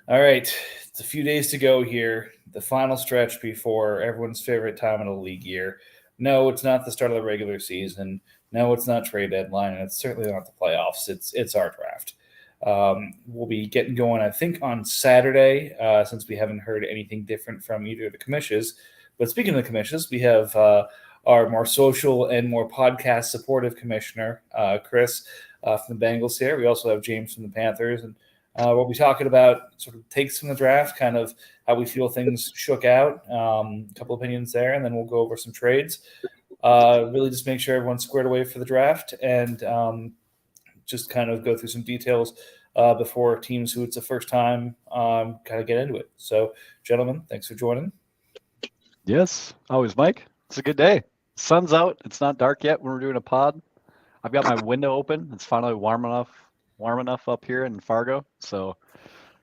All right, it's a few days to go here. The final stretch before everyone's favorite time of the league year. No, it's not the start of the regular season. No, it's not trade deadline, and it's certainly not the playoffs. It's our draft. We'll be getting going, I think, on Saturday, since we haven't heard anything different from either of the commissions. But speaking of the commissions, we have our more social and more podcast supportive commissioner, Chris, from the Bengals here. We also have James from the Panthers, and we'll be talking about sort of takes from the draft, kind of how we feel things shook out, a couple opinions there, and then we'll go over some trades. Really just make sure everyone's squared away for the draft and just kind of go through some details before teams who it's the first time kind of get into it. So, gentlemen, thanks for joining. Yes, always, Mike. It's a good day. Sun's out. It's not dark yet when we're doing a pod. I've got my window open. It's finally warm enough up here in Fargo. So,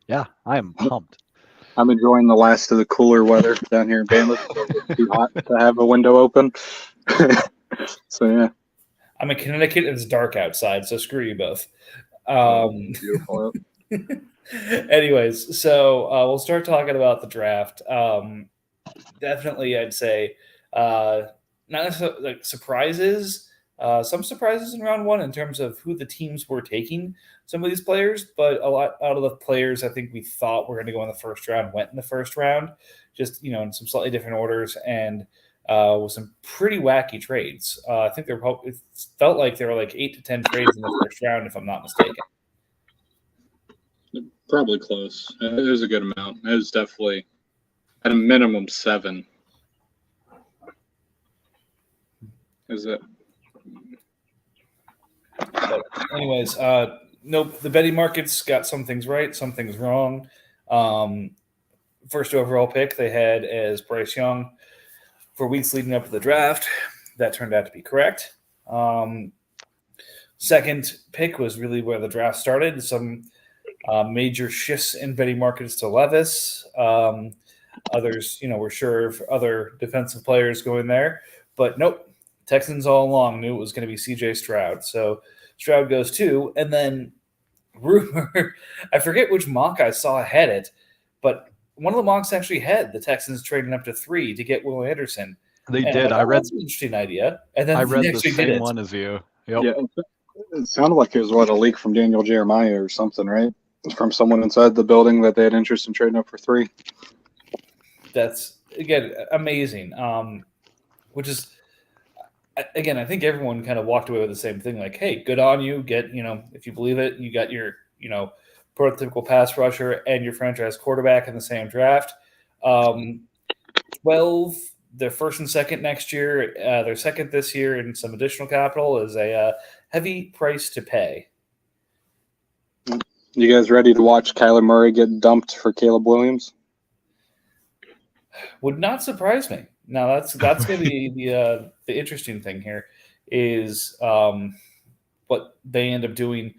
yeah, I am pumped. I'm enjoying the last of the cooler weather down here in Banlist. It's too hot to have a window open. So, yeah. I'm in Connecticut and it's dark outside, so screw you both. Beautiful. Anyways, so we'll start talking about the draft. Definitely, I'd say not necessarily like surprises. Some surprises in round one in terms of who the teams were taking some of these players, but a lot out of the players I think we thought were going to go in the first round went in the first round, just in some slightly different orders and with some pretty wacky trades. I think it felt like there were like 8 to 10 trades in the first round, if I'm not mistaken. Probably close. It was a good amount. It was definitely at a minimum 7. Is it? But anyways, nope. The betting markets got some things right, some things wrong. First overall pick they had as Bryce Young for weeks leading up to the draft. That turned out to be correct. Second pick was really where the draft started. Some major shifts in betting markets to Levis. Others, were sure of other defensive players going there, but nope. Texans all along knew it was going to be C.J. Stroud. So Stroud goes 2, and then rumor, I forget which mock I saw had it, but one of the mocks actually had the Texans trading up to 3 to get Will Anderson. They did. I read. That's an interesting idea. And then I read the same one as you. Yep. Yeah, it sounded like it was a leak from Daniel Jeremiah or something, right? From someone inside the building that they had interest in trading up for 3. That's, again, amazing. Which is, again, I think everyone kind of walked away with the same thing. Like, hey, good on you. Get, if you believe it, you got your, prototypical pass rusher and your franchise quarterback in the same draft. 12, their first and second next year, their second this year, and some additional capital is a heavy price to pay. You guys ready to watch Kyler Murray get dumped for Caleb Williams? Would not surprise me. Now that's going to be the interesting thing here is what they end up doing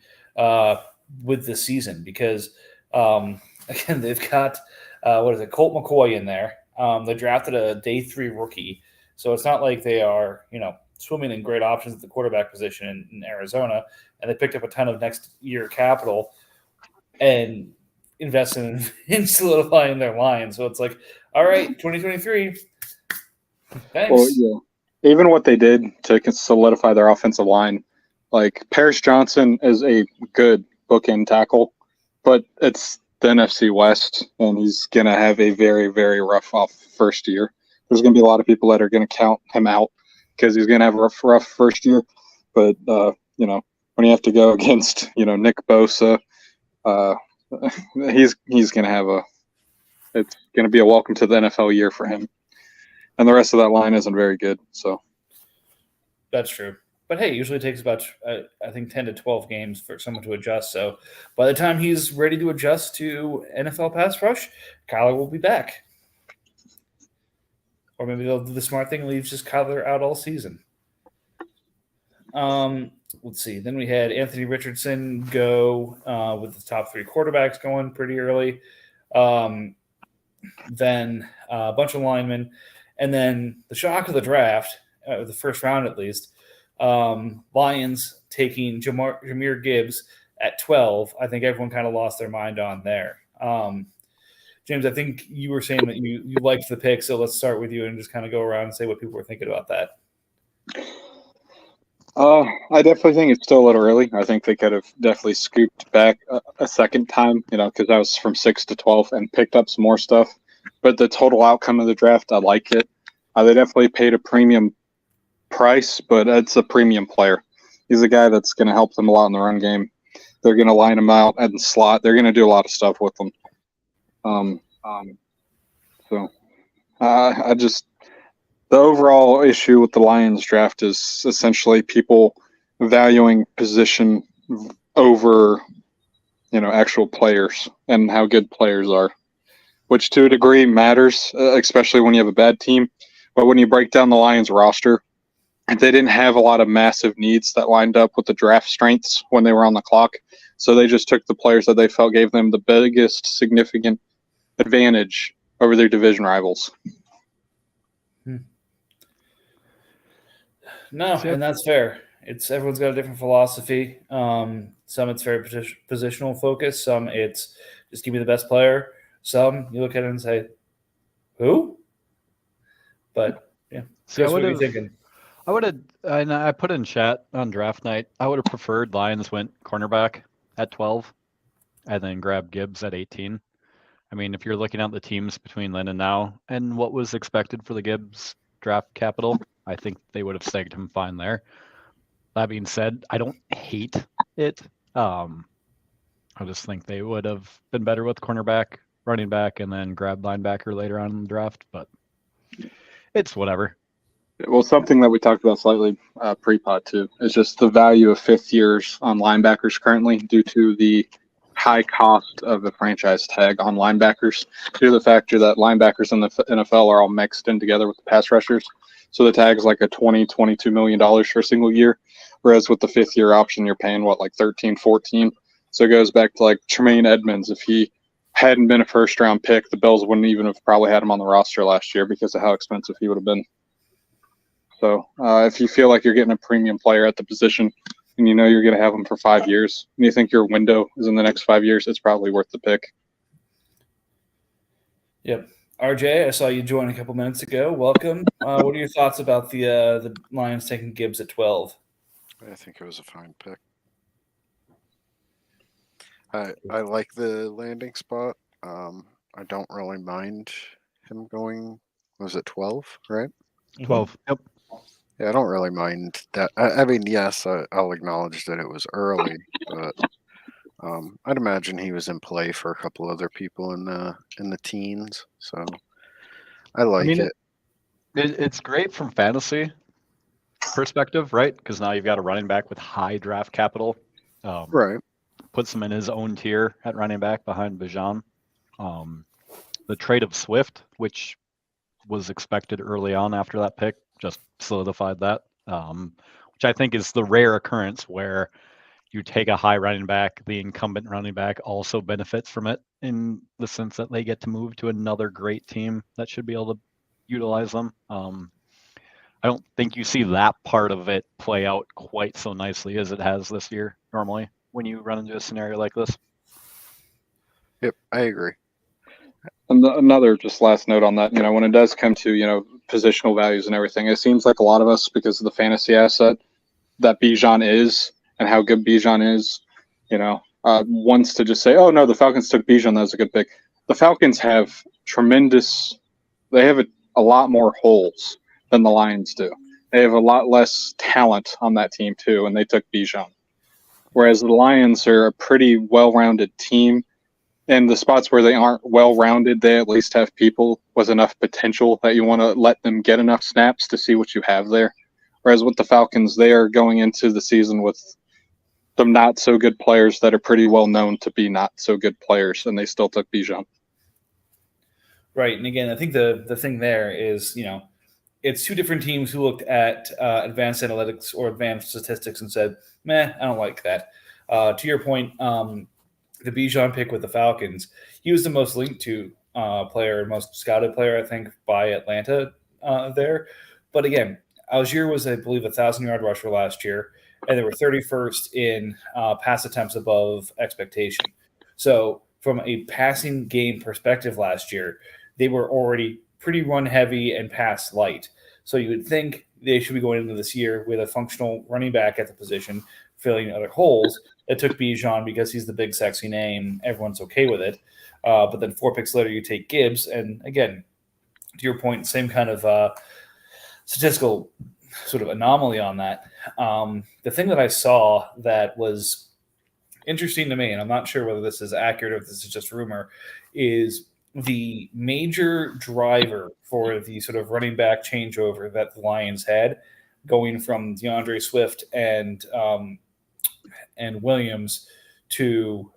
with the season because again they've got Colt McCoy in there. They drafted a day 3 rookie, so it's not like they are swimming in great options at the quarterback position in Arizona, and they picked up a ton of next year capital and invested in solidifying their line. So it's like, all right, 2023. Thanks. Well, yeah. Even what they did to solidify their offensive line, like Paris Johnson is a good bookend tackle, but it's the NFC West, and he's going to have a very, very rough off first year. There's going to be a lot of people that are going to count him out because he's going to have a rough first year. But, when you have to go against, Nick Bosa, he's going to have it's going to be a welcome to the NFL year for him. And the rest of that line isn't very good. So that's true. But hey, it usually takes about, I think, 10 to 12 games for someone to adjust. So by the time he's ready to adjust to NFL pass rush, Kyler will be back. Or maybe they'll do the smart thing and leave just Kyler out all season. Let's see. Then we had Anthony Richardson go with the top 3 quarterbacks going pretty early. Then a bunch of linemen. And then the shock of the draft, the first round at least, Lions taking Jahmyr Gibbs at 12. I think everyone kind of lost their mind on there. James, I think you were saying that you liked the pick, so let's start with you and just kind of go around and say what people were thinking about that. I definitely think it's still a little early. I think they could have definitely scooped back a second time, because I was from 6 to 12 and picked up some more stuff. But the total outcome of the draft, I like it. They definitely paid a premium price, but it's a premium player. He's a guy that's going to help them a lot in the run game. They're going to line him out at the slot. They're going to do a lot of stuff with them. The overall issue with the Lions draft is essentially people valuing position over, actual players and how good players are, which to a degree matters, especially when you have a bad team. But when you break down the Lions roster, they didn't have a lot of massive needs that lined up with the draft strengths when they were on the clock. So they just took the players that they felt gave them the biggest significant advantage over their division rivals. No, and that's fair. Everyone's got a different philosophy. Some it's very positional focused. Some it's just give me the best player. Some you look at it and say, who? But yeah, Chris, what are you thinking? I would have, and I put in chat on draft night, I would have preferred Lions went cornerback at 12 and then grab Gibbs at 18. I mean, if you're looking at the teams between then and now and what was expected for the Gibbs draft capital, I think they would have snagged him fine there. That being said, I don't hate it. I just think they would have been better with cornerback, running back, and then grab linebacker later on in the draft, but it's whatever. Well, something that we talked about slightly pre-pod too is just the value of fifth years on linebackers currently due to the high cost of the franchise tag on linebackers, due to the factor that linebackers in the NFL are all mixed in together with the pass rushers. So the tag's like a $22 million for a single year, whereas with the fifth year option, you're paying like 13, 14. So it goes back to like Tremaine Edmonds. If he hadn't been a first round pick, the Bills wouldn't even have probably had him on the roster last year because of how expensive he would have been. So if you feel like you're getting a premium player at the position and you're going to have them for 5 years and you think your window is in the next 5 years, it's probably worth the pick. Yep. RJ, I saw you join a couple minutes ago. Welcome. What are your thoughts about the Lions taking Gibbs at 12? I think it was a fine pick. I like the landing spot. I don't really mind him going, was it 12, right? 12. Yep. Yeah, I don't really mind that. I mean, yes, I'll acknowledge that it was early, but I'd imagine he was in play for a couple other people in the teens. So I like it. It's great from fantasy perspective, right? Because now you've got a running back with high draft capital. Right. Puts him in his own tier at running back behind Bijan. The trade of Swift, which was expected early on after that pick, just solidified that, which I think is the rare occurrence where you take a high running back, the incumbent running back also benefits from it in the sense that they get to move to another great team that should be able to utilize them. I don't think you see that part of it play out quite so nicely as it has this year normally when you run into a scenario like this. Yep, I agree. And another just last note on that, when it does come to, positional values and everything, it seems like a lot of us, because of the fantasy asset that Bijan is and how good Bijan is, wants to just say, oh, no, the Falcons took Bijan. That was a good pick. The Falcons have they have a lot more holes than the Lions do. They have a lot less talent on that team, too, and they took Bijan. Whereas the Lions are a pretty well-rounded team. And the spots where they aren't well-rounded, they at least have people with enough potential that you want to let them get enough snaps to see what you have there. Whereas with the Falcons, they are going into the season with some not-so-good players that are pretty well known to be not-so-good players, and they still took Bijan. Right, and again, I think the thing there is, it's two different teams who looked at advanced analytics or advanced statistics and said, meh, I don't like that. To your point, the Bijan pick with the Falcons, he was the most linked to player, most scouted player, I think, by Atlanta there. But again, Algier was, I believe, 1,000-yard rusher last year, and they were 31st in pass attempts above expectation. So from a passing game perspective last year, they were already pretty run heavy and pass light. So you would think they should be going into this year with a functional running back at the position, filling other holes. It took Bijan because he's the big sexy name. Everyone's okay with it. But then 4 picks later, you take Gibbs. And again, to your point, same kind of statistical sort of anomaly on that. The thing that I saw that was interesting to me, and I'm not sure whether this is accurate or if this is just rumor, is the major driver for the sort of running back changeover that the Lions had, going from DeAndre Swift and Williams to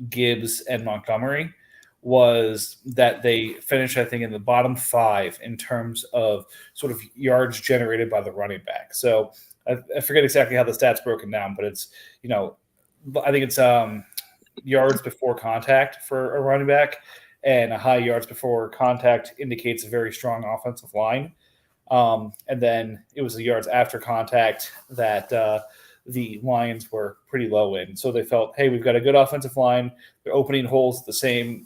Gibbs and Montgomery, was that they finished, I think, in the bottom 5 in terms of sort of yards generated by the running back. So I forget exactly how the stats broken down, but it's, I think it's yards before contact for a running back, and a high yards before contact indicates a very strong offensive line. And then it was the yards after contact that the Lions were pretty low in. So they felt, hey, we've got a good offensive line. They're opening holes the same,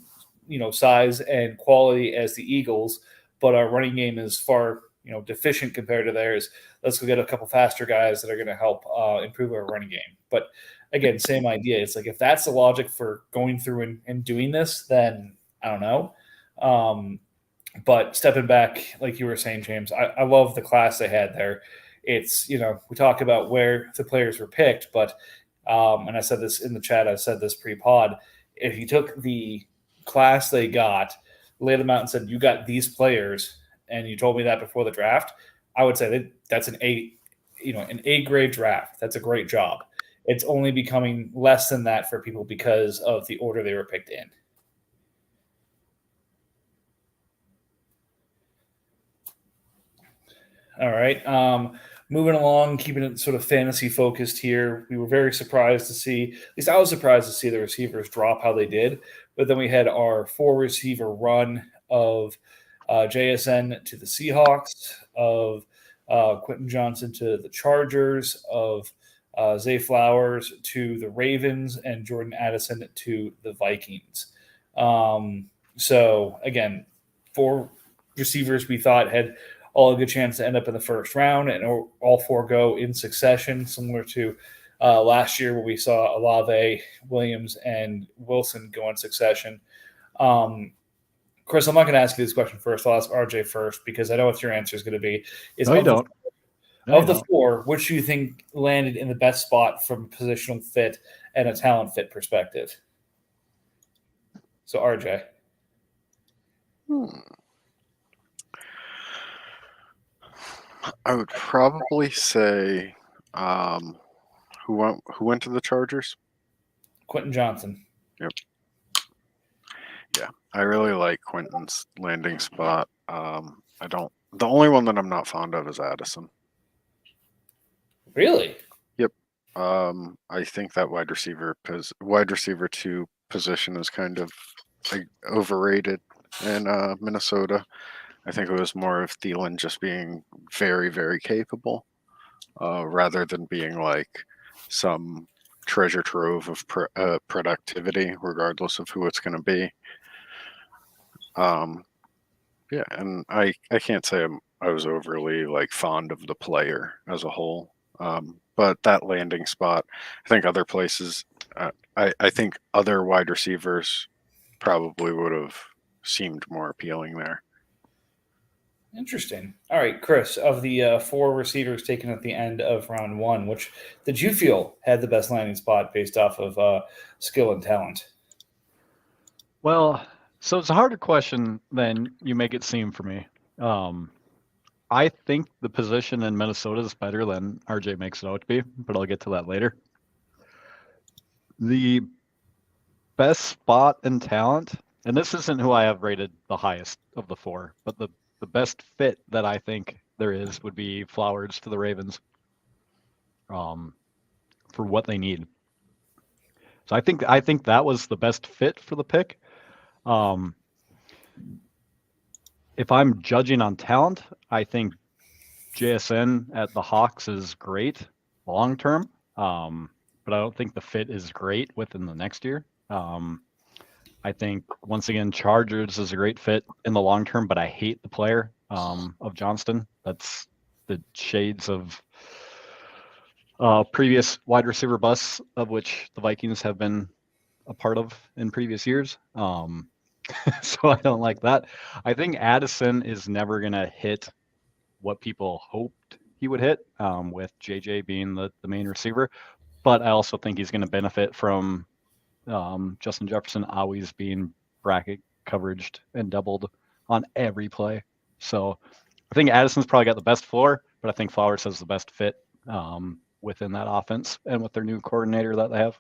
size and quality as the Eagles, but our running game is far, deficient compared to theirs. Let's go get a couple faster guys that are going to help improve our running game. But again, same idea. It's like, if that's the logic for going through and doing this, then I don't know. But stepping back, like you were saying, James, I love the class they had there. It's, we talk about where the players were picked, but, and I said this in the chat, I said this pre-pod, if you took the class they got, laid them out and said, you got these players, and you told me that before the draft, I would say that's an A grade draft. That's a great job. It's only becoming less than that for people because of the order they were picked in. All right. Moving along, keeping it sort of fantasy focused here. We were very surprised to see, at least I was surprised to see the receivers drop how they did. But then we had our 4 receiver run of JSN to the Seahawks, of Quentin Johnson to the Chargers, of Zay Flowers to the Ravens, and Jordan Addison to the Vikings. So again, 4 receivers we thought had all a good chance to end up in the first round, and all 4 go in succession, similar to last year where we saw Olave, Williams, and Wilson go in succession. Chris, I'm not going to ask you this question first. I'll ask RJ first because I know what your answer is going to be. Of the 4, which do you think landed in the best spot from a positional fit and a talent fit perspective? So RJ. I would probably say who went to the Chargers? Quentin Johnson. Yep. Yeah, I really like Quentin's landing spot. The only one that I'm not fond of is Addison. Really? Yep. I think that wide receiver 2 position is kind of overrated in Minnesota. I think it was more of Thielen just being very, very capable, rather than being like some treasure trove of productivity, regardless of who it's going to be. Yeah, and I can't say I was overly fond of the player as a whole, but that landing spot, I think other places, I think other wide receivers probably would have seemed more appealing there. Interesting. All right, Chris, of the 4 receivers taken at the end of round 1, which did you feel had the best landing spot based off of skill and talent? Well, so it's a harder question than you make it seem for me. I think the position in Minnesota is better than RJ makes it out to be, but I'll get to that later. The best spot in talent, and this isn't who I have rated the highest of the 4, but the best fit that I think there is would be Flowers to the Ravens, for what they need. So I think that was the best fit for the pick. If I'm judging on talent, I think JSN at the Hawks is great long term, but I don't think the fit is great within the next year. I think, once again, Chargers is a great fit in the long term, but I hate the player of Johnston. That's the shades of previous wide receiver busts, of which the Vikings have been a part of in previous years. So I don't like that. I think Addison is never going to hit what people hoped he would hit, with JJ being the main receiver. But I also think he's going to benefit from Justin Jefferson always being bracket coveraged and doubled on every play. So I think Addison's probably got the best floor, but I think Flowers has the best fit within that offense and with their new coordinator that they have.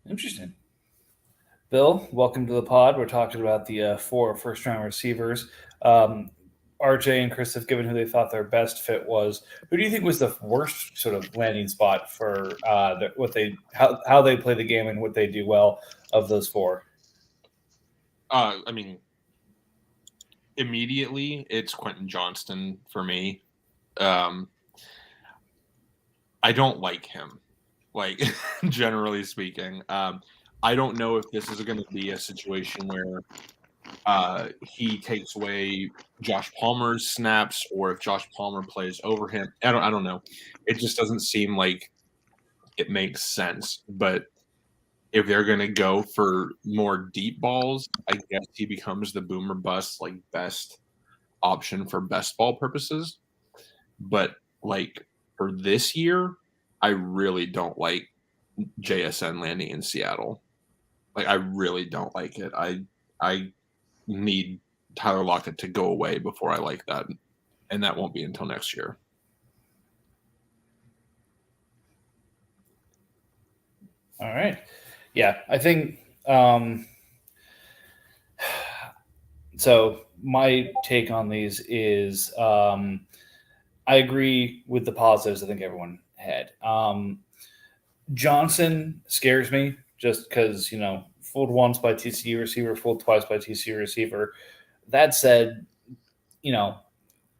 Interesting. Bill, welcome to the pod. We're talking about the 4 first-round receivers. RJ and Chris have given who they thought their best fit was. Who do you think was the worst sort of landing spot for how they play the game and what they do well of those 4? I mean, immediately it's Quentin Johnston for me. I don't like him, like generally speaking. I don't know if this is going to be a situation where he takes away Josh Palmer's snaps, or if Josh Palmer plays over him. I don't know. It just doesn't seem like it makes sense. But if they're going to go for more deep balls, I guess he becomes the boomer bust, like, best option for best ball purposes. But like for this year, I really don't like JSN landing in Seattle. Like, I really don't like it. I need Tyler Lockett to go away before I like that, and that won't be until next year. All right. Yeah, I think so my take on these is I agree with the positives I think everyone had. Johnson scares me just because, fooled once by TCU receiver, fooled twice by TCU receiver. That said,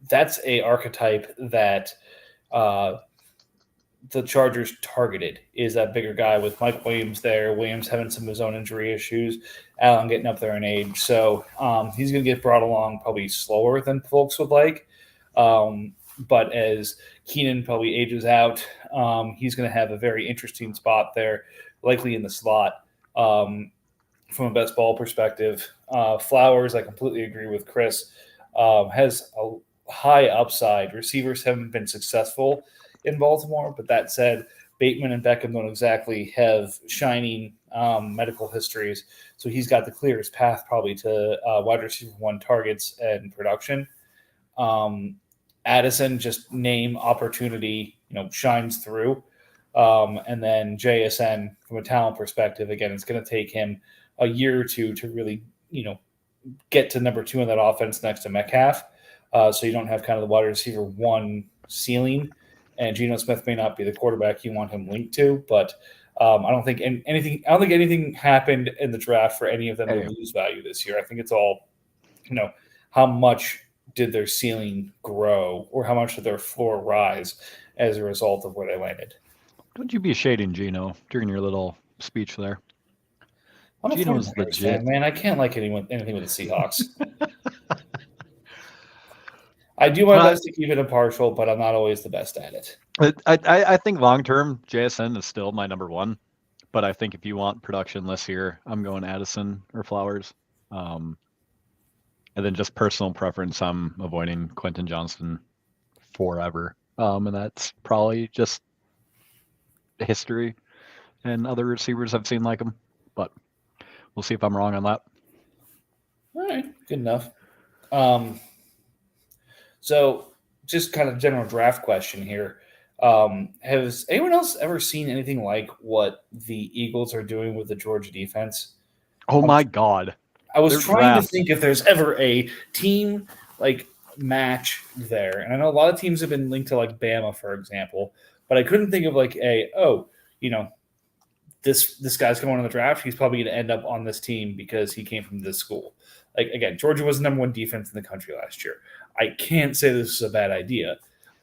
that's a archetype that the Chargers targeted, is that bigger guy with Mike Williams there, Williams having some of his own injury issues, Allen getting up there in age. So he's going to get brought along probably slower than folks would like. But as Keenan probably ages out, he's going to have a very interesting spot there, likely in the slot. From a best ball perspective, Flowers, I completely agree with Chris, has a high upside. Receivers haven't been successful in Baltimore, but that said, Bateman and Beckham don't exactly have shining medical histories, so he's got the clearest path probably to wide receiver 1 targets and production. Addison, just name opportunity, shines through. And then JSN, from a talent perspective, again, it's going to take him a year or two to really, get to number 2 in that offense next to Metcalf. So you don't have kind of the wide receiver 1 ceiling. And Geno Smith may not be the quarterback you want him linked to, but I don't think anything happened in the draft for any of them to lose value this year. I think it's all, how much did their ceiling grow, or how much did their floor rise as a result of where they landed? Don't you be shading Geno during your little speech there. I'm Geno's a 49ers legit. fan, man. I can't like anything with the Seahawks. I do my best to keep it impartial, but I'm not always the best at it. I think long term, JSN is still my number 1. But I think if you want production this year, I'm going Addison or Flowers. And then just personal preference, I'm avoiding Quentin Johnston forever. And that's probably just history and other receivers I've seen like him. But we'll see if I'm wrong on that. All right, good enough. So just kind of general draft question here. Has anyone else ever seen anything like what the Eagles are doing with the Georgia defense? Oh my God. I was trying to think if there's ever a team like match there. And I know a lot of teams have been linked to like Bama, for example, but I couldn't think of like this guy's going in the draft. He's probably going to end up on this team because he came from this school. Like, again, Georgia was the number 1 defense in the country last year. I can't say this is a bad idea,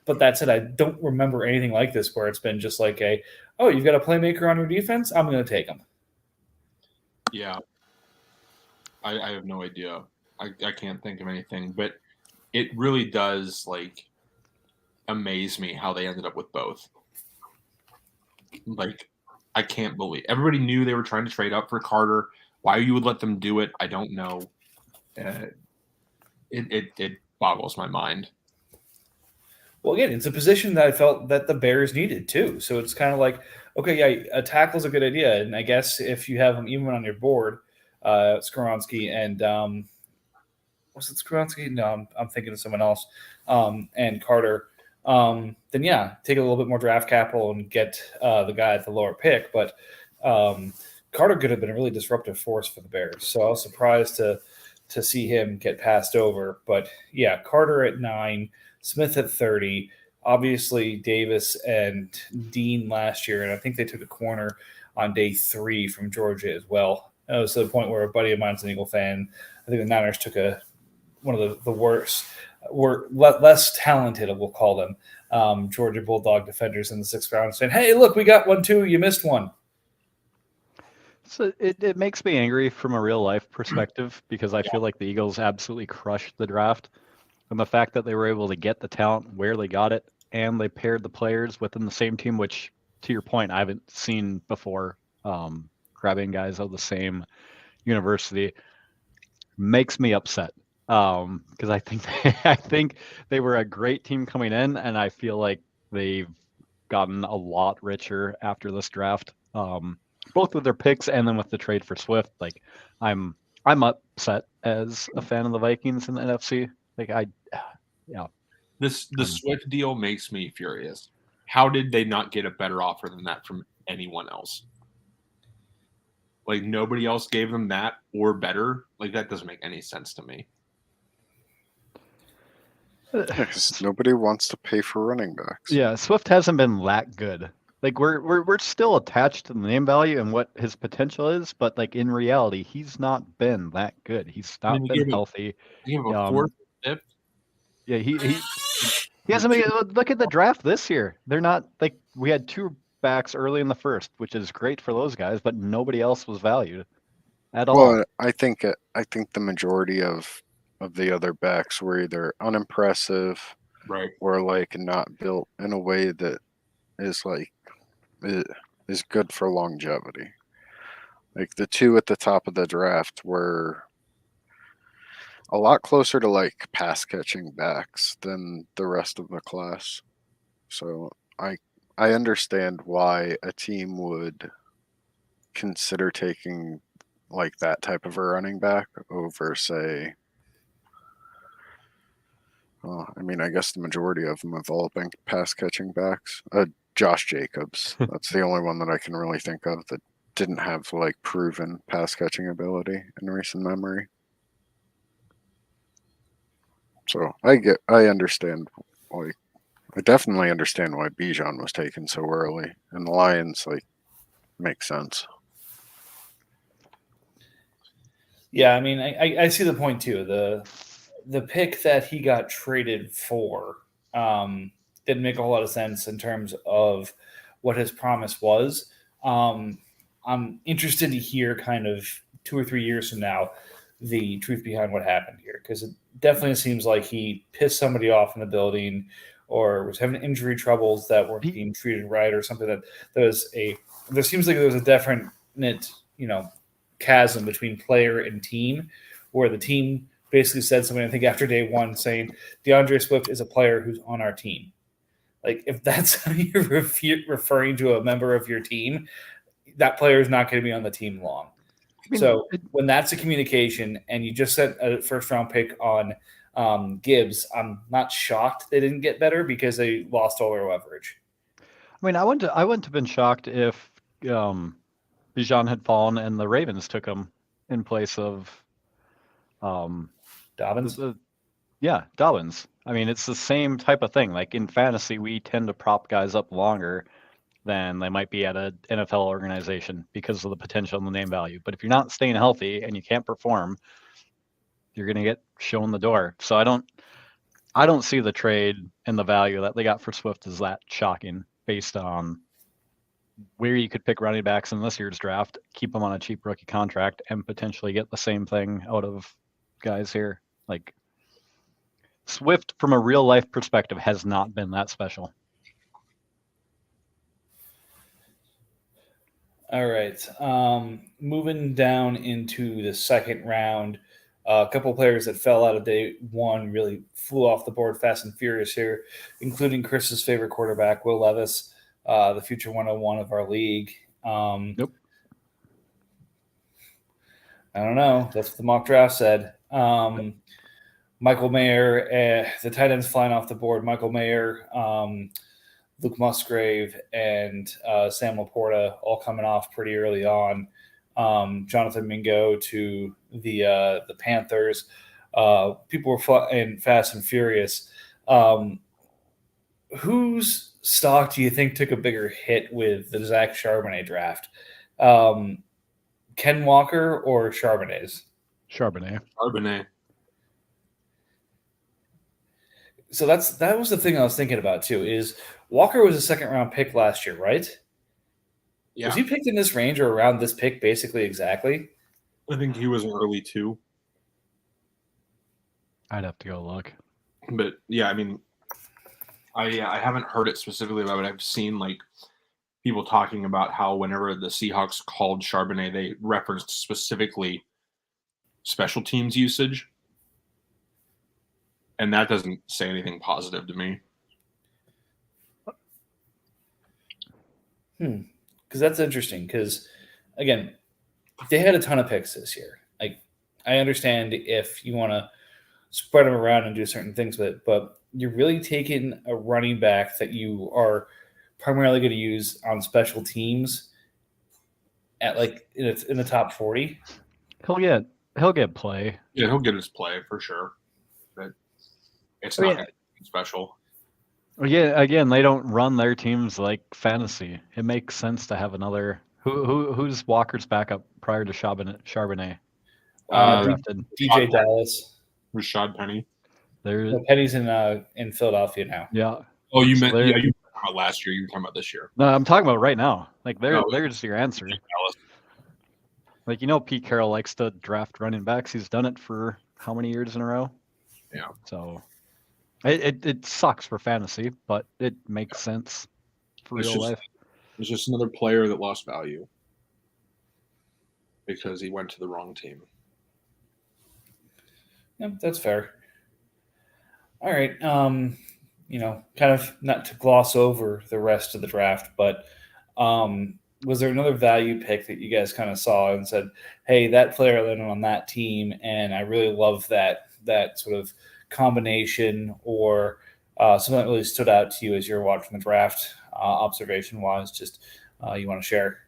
but that said, I don't remember anything like this where it's been just like you've got a playmaker on your defense, I'm going to take him. Yeah. I have no idea. I can't think of anything, but it really does like amaze me how they ended up with both. Like, I can't believe everybody knew they were trying to trade up for Carter. Why you would let them do it, I don't know. It boggles my mind. Well, again, it's a position that I felt that the Bears needed too. So it's kind of like, okay, yeah, a tackle's a good idea, and I guess if you have them even on your board, Skoronski and was it Skoronski? No, I'm thinking of someone else. And Carter. Then yeah, take a little bit more draft capital and get the guy at the lower pick. But Carter could have been a really disruptive force for the Bears. So I was surprised to see him get passed over. But yeah, Carter at 9, Smith at 30. Obviously, Davis and Dean last year, and I think they took a corner on day 3 from Georgia as well. That was to the point where a buddy of mine's an Eagle fan. I think the Niners took one of the worst, less talented, we'll call them, Georgia Bulldog defenders in the 6th round, saying, "Hey, look, we got one too. You missed one." So it makes me angry from a real life perspective because I feel like the Eagles absolutely crushed the draft. And the fact that they were able to get the talent where they got it and they paired the players within the same team, which, to your point, I haven't seen before, grabbing guys of the same university, makes me upset. Because I think they were a great team coming in, and I feel like they've gotten a lot richer after this draft. Both with their picks and then with the trade for Swift. Like, I'm upset as a fan of the Vikings in the NFC. Like, The Swift deal makes me furious. How did they not get a better offer than that from anyone else? Like, nobody else gave them that or better. Like, that doesn't make any sense to me. Because nobody wants to pay for running backs. Yeah, Swift hasn't been that good. Like, we're still attached to the name value and what his potential is, but like in reality, he's not been that good. He's not been healthy. He gave a 4th, 5th. Yeah, he hasn't been. Look at the draft this year. They're not like we had 2 backs early in the 1st, which is great for those guys, but nobody else was valued at all. Well, I think the majority of the other backs were either unimpressive, right, or like not built in a way that is like is good for longevity. Like the 2 at the top of the draft were a lot closer to like pass catching backs than the rest of the class. So I understand why a team would consider taking like that type of a running back over, say, I mean, I guess the majority of them have all been pass catching backs. Josh Jacobs, that's the only one that I can really think of that didn't have like proven pass catching ability in recent memory. So I understand, like, I definitely understand why Bijan was taken so early, and the Lions like make sense. Yeah, I mean, I see the point too. The pick that he got traded for didn't make a whole lot of sense in terms of what his promise was. I'm interested to hear kind of 2 or 3 years from now the truth behind what happened here, because it definitely seems like he pissed somebody off in the building or was having injury troubles that weren't being treated right or something. There seems like there was a definite, chasm between player and team, where the team basically said something, I think after day 1, saying DeAndre Swift is a player who's on our team. Like, if that's how you're referring to a member of your team, that player is not going to be on the team long. So when that's a communication and you just sent a 1st round pick on Gibbs, I'm not shocked they didn't get better because they lost all their leverage. I mean, I wouldn't have been shocked if Bijan had fallen and the Ravens took him in place of Dobbins. Dobbins. I mean, it's the same type of thing. Like in fantasy, we tend to prop guys up longer than they might be at an NFL organization because of the potential and the name value. But if you're not staying healthy and you can't perform, you're going to get shown the door. So I don't see the trade and the value that they got for Swift as that shocking based on where you could pick running backs in this year's draft, keep them on a cheap rookie contract, and potentially get the same thing out of guys here. Like Swift, from a real life perspective, has not been that special. All right. Moving down into the second round, a couple players that fell out of day one really flew off the board fast and furious here, including Chris's favorite quarterback, Will Levis, the future 101 of our league. Nope. I don't know. That's what the mock draft said. Michael Mayer, the tight ends flying off the board. Michael Mayer, Luke Musgrave, and Sam Laporta all coming off pretty early on. Jonathan Mingo to the Panthers. People were fast and furious. Whose stock do you think took a bigger hit with the Zach Charbonnet draft? Ken Walker or Charbonnet's? Charbonnet. So that was the thing I was thinking about too. Is Walker was a second round pick last year, right? Yeah, Was he picked in this range or around this pick, basically exactly? I think he was an early 2. I'd have to go look. But yeah, I mean, I haven't heard it specifically about it. I've seen like people talking about how whenever the Seahawks called Charbonnet, they referenced specifically special teams usage. And that doesn't say anything positive to me. Because that's interesting. Because again, they had a ton of picks this year. Like, I understand if you want to spread them around and do certain things with it, but you're really taking a running back that you are primarily going to use on special teams at like in the top 40. He'll get play. Yeah, he'll get his play for sure. But it's not anything special. Again, they don't run their teams like fantasy. It makes sense to have another. Who's Walker's backup prior to Charbonnet? Drafted DJ Dallas. Rashad Penny. Penny's in Philadelphia now. Yeah. Oh, you meant you were talking about last year. You were talking about this year. No, I'm talking about right now. Like there's your answer. Dallas. Like, Pete Carroll likes to draft running backs. He's done it for how many years in a row? Yeah. So it sucks for fantasy, but it makes sense for real life. It's just another player that lost value because he went to the wrong team. Yeah, that's fair. All right. Kind of not to gloss over the rest of the draft, but was there another value pick that you guys kind of saw and said, hey, that player landed on that team, and I really love that sort of combination, or something that really stood out to you as you're watching the draft, observation-wise, just you want to share?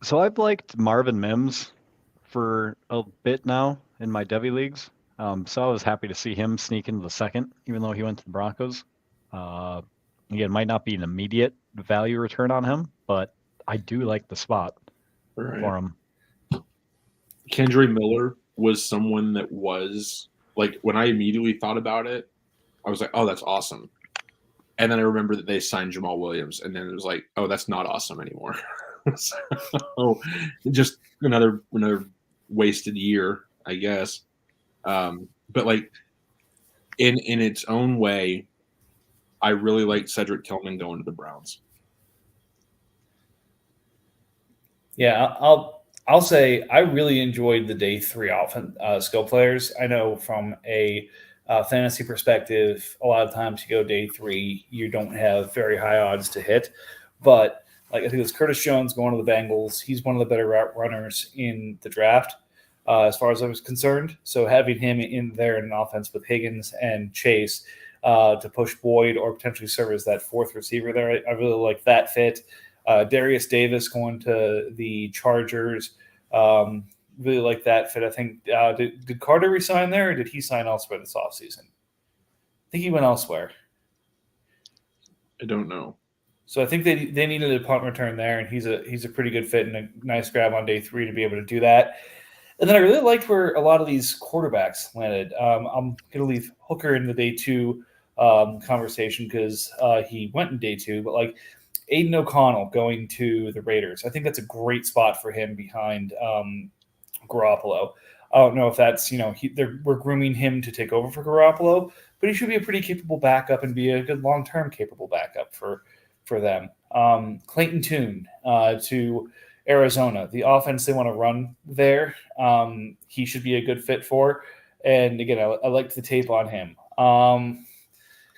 So I've liked Marvin Mims for a bit now in my Devy leagues. So I was happy to see him sneak into the second, even though he went to the Broncos. Again, might not be an immediate value return on him, but I do like the spot for him. Kendre Miller was someone that was like, when I immediately thought about it, I was like, oh, that's awesome. And then I remember that they signed Jamal Williams, and then it was like, oh, that's not awesome anymore. So just another wasted year, I guess. But like in its own way, I really like Cedric Tillman going to the Browns. Yeah, I'll say I really enjoyed the day 3 skill players. I know from a fantasy perspective, a lot of times you go day 3, you don't have very high odds to hit. But like, I think it was Curtis Jones going to the Bengals. He's one of the better route runners in the draft, as far as I was concerned. So having him in there in an offense with Higgins and Chase to push Boyd or potentially serve as that fourth receiver there, I really like that fit. Darius Davis going to the Chargers, really like that fit. I think did Carter resign there, or did he sign elsewhere this offseason? I think he went elsewhere. I don't know. So I think they needed a punt return there, and he's a pretty good fit and a nice grab on day 3 to be able to do that. And then I really liked where a lot of these quarterbacks landed. I'm going to leave Hooker in the day 2 conversation because he went in day 2, but like Aiden O'Connell going to the Raiders. I think that's a great spot for him behind Garoppolo. I don't know if that's, we're grooming him to take over for Garoppolo, but he should be a pretty capable backup and be a good long-term capable backup for them. Clayton Tune to Arizona. The offense they want to run there, he should be a good fit for. And again, I liked the tape on him.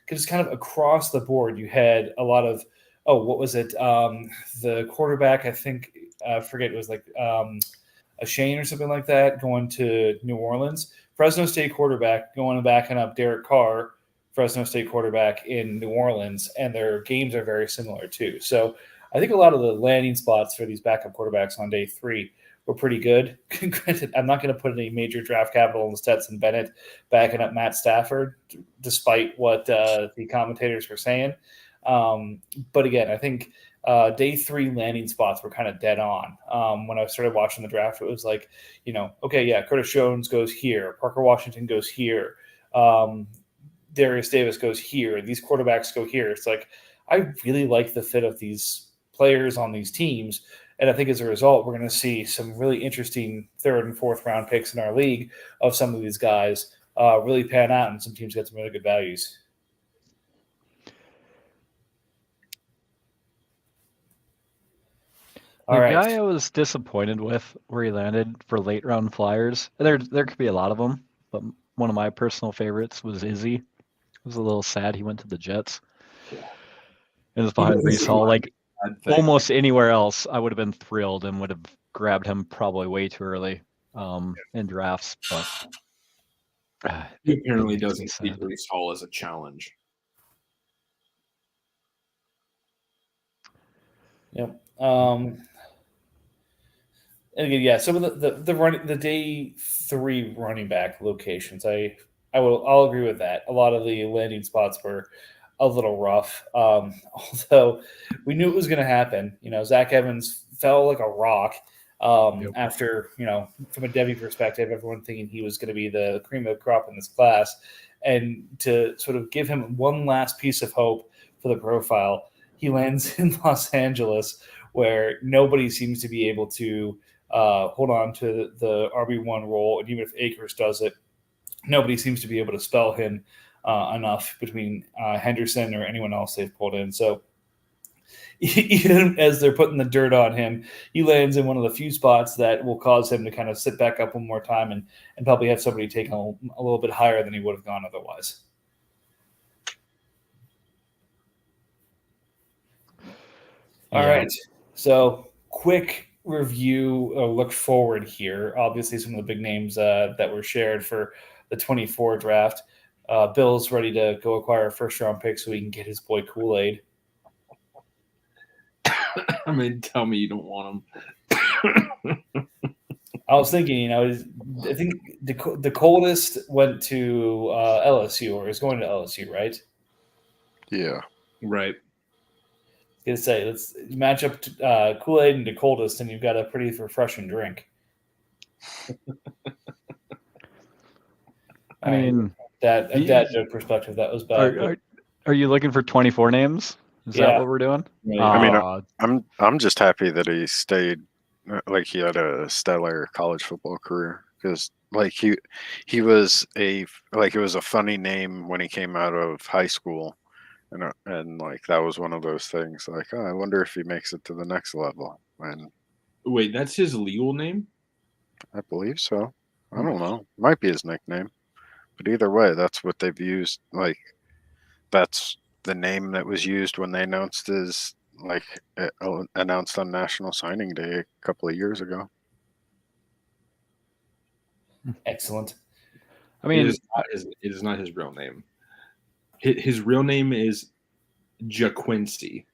Because kind of across the board, you had a lot of, what was it? The quarterback, I think, I forget, it was like a Shane or something like that going to New Orleans. Fresno State quarterback going and backing up Derek Carr, Fresno State quarterback in New Orleans, and their games are very similar too. So I think a lot of the landing spots for these backup quarterbacks on day 3 were pretty good. Granted, I'm not going to put any major draft capital in Stetson Bennett backing up Matt Stafford, despite what the commentators were saying. But again, I think day 3 landing spots were kind of dead on. When I started watching the draft, it was like, okay, yeah, Curtis Jones goes here, Parker Washington goes here, Darius Davis goes here, these quarterbacks go here. It's like, I really like the fit of these players on these teams. And I think as a result, we're going to see some really interesting 3rd and 4th round picks in our league of some of these guys really pan out, and some teams get some really good values. The guy I was disappointed with where he landed for late round flyers, there could be a lot of them, but one of my personal favorites was Izzy. I was a little sad he went to the Jets. It was behind Breece Hall. Like almost anywhere else, I would have been thrilled and would have grabbed him probably way too early in drafts. But he apparently doesn't see Breece Hall as a challenge. Yep. And again, yeah, some of the day 3 running back locations, I'll agree with that. A lot of the landing spots were a little rough, although we knew it was going to happen. Zach Evans fell like a rock after, from a Devy perspective, everyone thinking he was going to be the cream of the crop in this class, and to sort of give him one last piece of hope for the profile, he lands in Los Angeles, where nobody seems to be able to hold on to the RB1 role, and even if Akers does it, nobody seems to be able to spell him enough between Henderson or anyone else they've pulled in. So even as they're putting the dirt on him, he lands in one of the few spots that will cause him to kind of sit back up one more time and probably have somebody take a little bit higher than he would have gone otherwise. All right. So quick review, look forward here. Obviously, some of the big names that were shared for the 24 draft. Bill's ready to go acquire a first-round pick so he can get his boy Kool-Aid. I mean, tell me you don't want him. I was thinking, I think the coldest went to LSU, or is going to LSU, right? Yeah. Right. I was going to say, let's match up Kool-Aid and the coldest, and you've got a pretty refreshing drink. I mean, that joke perspective, that was bad. Are you looking for 24 names? Is that what we're doing? Yeah. I mean, I'm just happy that he stayed, like he had a stellar college football career, because like he was it was a funny name when he came out of high school, and like that was one of those things like, oh, I wonder if he makes it to the next level. And wait, that's his legal name? I believe so. I don't know. Might be his nickname. But either way, that's what they've used. Like, that's the name that was used when they announced announced on National Signing Day a couple of years ago. Excellent. I mean, it is not his real name. His real name is JaQuincy.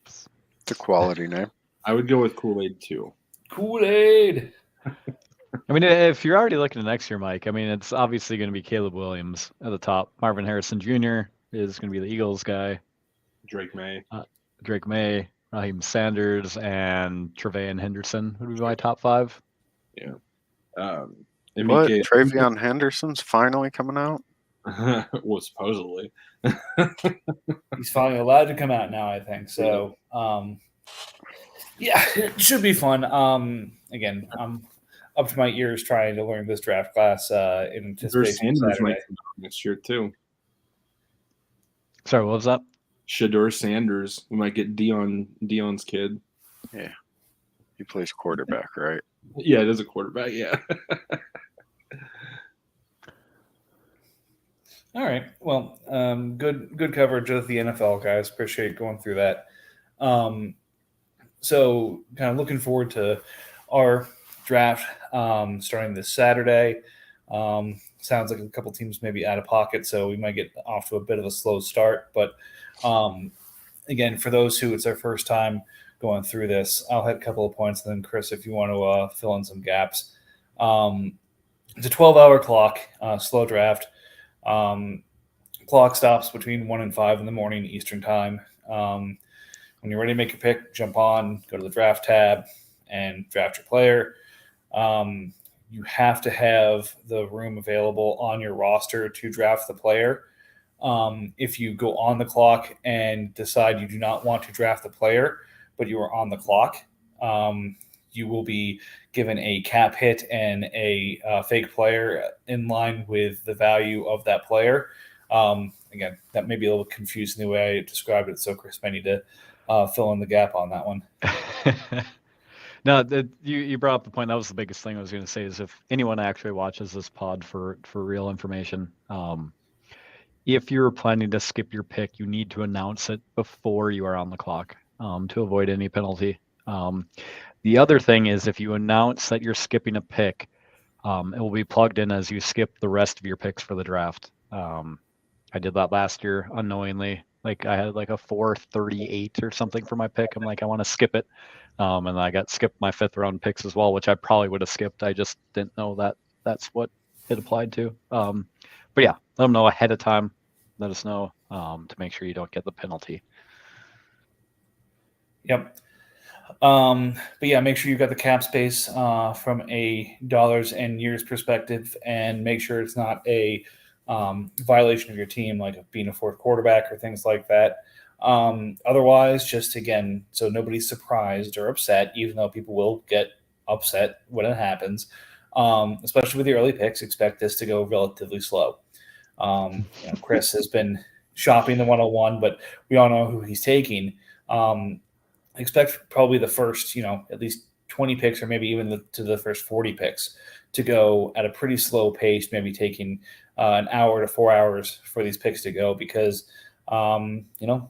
It's a quality name. I would go with Kool-Aid too. Kool-Aid. I mean, if you're already looking at next year, Mike, I mean, it's obviously going to be Caleb Williams at the top. Marvin Harrison Jr. is going to be the Eagles guy. Drake May, Raheem Sanders, and Tre'Von Henderson would be my top 5. Yeah. What? Travion Henderson's finally coming out? Well, supposedly. He's finally allowed to come out now, I think. So, yeah, it should be fun. Again, I'm up to my ears trying to learn this draft class in Shedeur anticipation of Sanders might Saturday. come out next year too. Sorry, what was that? Shedeur Sanders. We might get Dion's kid. He plays quarterback, right? Yeah, it is a quarterback. Yeah. All right. Well, good coverage of the NFL, guys. Appreciate going through that. So, kind of looking forward to our draft starting this Saturday. Sounds like a couple teams may be out of pocket, so we might get off to a bit of a slow start. But again, for those who it's their first time going through this, I'll hit a couple of points, and then Chris, if you want to fill in some gaps. It's a 12-hour clock, slow draft. Clock stops between 1 and 5 in the morning Eastern time. When you're ready to make your pick, jump on, go to the draft tab, and draft your player. You have to have the room available on your roster to draft the player. If you go on the clock and decide you do not want to draft the player, but you are on the clock, you will be given a cap hit and a fake player in line with the value of that player. Again, that may be a little confusing the way I described it, so Chris may need to fill in the gap on that one. No, you brought up the point. That was the biggest thing I was going to say is if anyone actually watches this pod for real information, if you're planning to skip your pick, you need to announce it before you are on the clock to avoid any penalty. The other thing is if you announce that you're skipping a pick, it will be plugged in as you skip the rest of your picks for the draft. I did that last year unknowingly. Like I had like a 438 or something for my pick. I'm like, I want to skip it. And I got skipped my 5th round picks as well, which I probably would have skipped. I just didn't know that that's what it applied to. But yeah, let them know ahead of time. Let us know to make sure you don't get the penalty. Yep. But yeah, make sure you've got the cap space from a dollars and years perspective, and make sure it's not a violation of your team, like being a 4th quarterback or things like that. Otherwise, just again, so nobody's surprised or upset, even though people will get upset when it happens. Especially with the early picks, expect this to go relatively slow. Chris has been shopping the 101, but we all know who he's taking. Expect probably the first, at least 20 picks or maybe even to the first 40 picks to go at a pretty slow pace, maybe taking an hour to 4 hours for these picks to go because,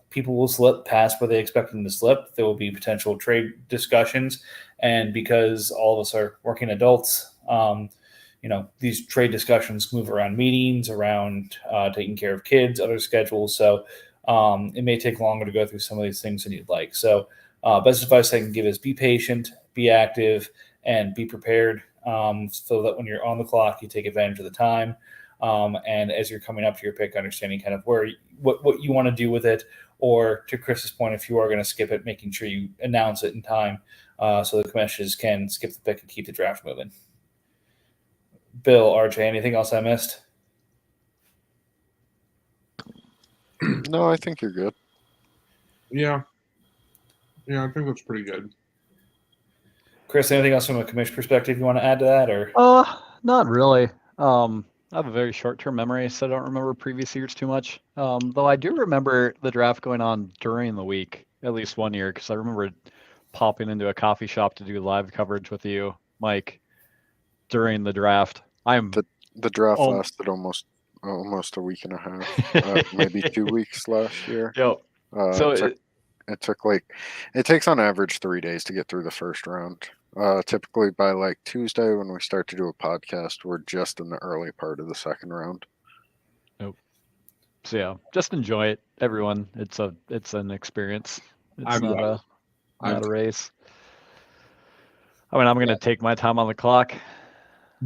people will slip past where they expect them to slip. There will be potential trade discussions. And because all of us are working adults, these trade discussions move around meetings, around taking care of kids, other schedules. So it may take longer to go through some of these things than you'd like. So best advice I can give is be patient, be active, and be prepared so that when you're on the clock, you take advantage of the time. And as you're coming up to your pick, understanding kind of what you want to do with it, or to Chris's point, if you are going to skip it, making sure you announce it in time so the commissioners can skip the pick and keep the draft moving. Bill, RJ, anything else I missed? No, I think you're good. Yeah, I think that's pretty good. Chris, anything else from a commission perspective you want to add to that, or? Not really. I have a very short-term memory, so I don't remember previous years too much. Though I do remember the draft going on during the week, at least one year, because I remember popping into a coffee shop to do live coverage with you, Mike, during the draft. The draft lasted almost a week and a half, maybe 2 weeks last year. Yep. It takes on average 3 days to get through the first round. Typically by like Tuesday when we start to do a podcast, we're just in the early part of the second round. Nope. So yeah, just enjoy it, everyone. It's an experience. It's not a race. I mean, I'm going to take my time on the clock.